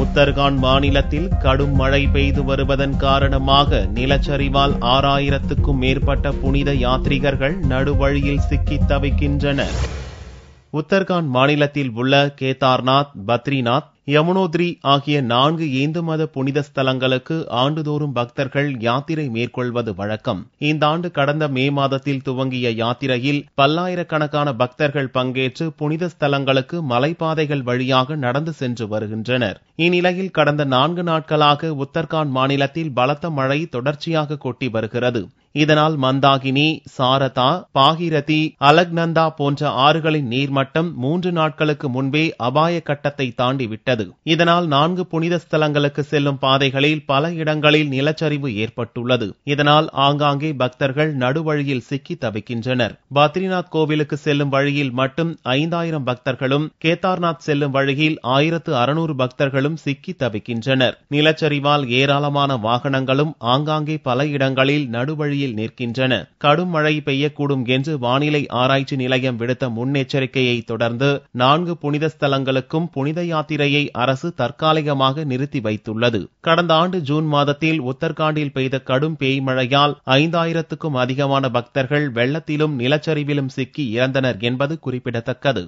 உத்தரகாண்ட் மாநிலத்தில் கடும் மழை பெய்து வருவதன் காரணமாக நிலச்சரிவால் 6000க்கும் மேற்பட்ட புனித யாத்ரீகர்கள் நடுவழியில் சிக்கித் தவிக்கின்றனர். உத்தரகாண்ட் மாநிலத்தில் உள்ள கேதார்நாத், பத்ரிநாத், யமுனோத்ரி ஆகிய 4 இந்து மத புனித ஸ்தலங்களுக்கு ஆண்டுதோறும் பக்தர்கள் யாத்திரை மேற்கொள்வது வழக்கம். இந்த ஆண்டு கடந்த மே மாதத்தில் துவங்கிய யாத்திரையில் பல்லாயிரக்கணக்கான பக்தர்கள் பங்கேற்று புனித ஸ்தலங்களுக்கு மலைப்பாதைகள் வழியாக நடந்து சென்று வருகின்றனர். இந்நிலையில் கடந்த 4 நாட்களாக உத்தரகாண்ட் மாநிலத்தில் பலத்த மழை தொடர்ச்சியாக கொட்டி வருகிறது. இதனால் மந்தாகினி, சாரதா, பாகிரதி, அலக்நந்தா போன்ற ஆறுகளின் நீர்மட்டம் 3 நாட்களுக்கு முன்பே அபாய கட்டத்தை தாண்டிவிட்டது. இதனால் 4 புனித ஸ்தலங்களுக்கு செல்லும் பாதைகளில் பல இடங்களில் நிலச்சரிவு ஏற்பட்டுள்ளது. இதனால் ஆங்காங்கே பக்தர்கள் நடுவழியில் சிக்கி தவிக்கின்றனர். பத்ரிநாத் கோவிலுக்கு செல்லும் வழியில் மட்டும் 5000 பக்தர்களும், கேதார்நாத் செல்லும் வழியில் 1600 பக்தர்களும் சிக்கி தவிக்கின்றனர். நிலச்சரிவால் ஏராளமான வாகனங்களும் ஆங்காங்கே பல இடங்களில் நடுவழி நிற்கின்றன. கடும் மழை பெய்யக்கூடும் என்று வானிலை ஆராய்ச்சி நிலையம் விடுத்த முன்னெச்சரிக்கையை தொடர்ந்து 4 புனித ஸ்தலங்களுக்கும் புனித யாத்திரையை அரசு தற்காலிகமாக நிறுத்தி வைத்துள்ளது. கடந்த ஆண்டு ஜூன் மாதத்தில் உத்தரகாண்டில் பெய்த கடும் பேய் மழையால் 5000க்கும் அதிகமான பக்தர்கள் வெள்ளத்திலும் நிலச்சரிவிலும் சிக்கி இறந்தனர் என்பது குறிப்பிடத்தக்கது.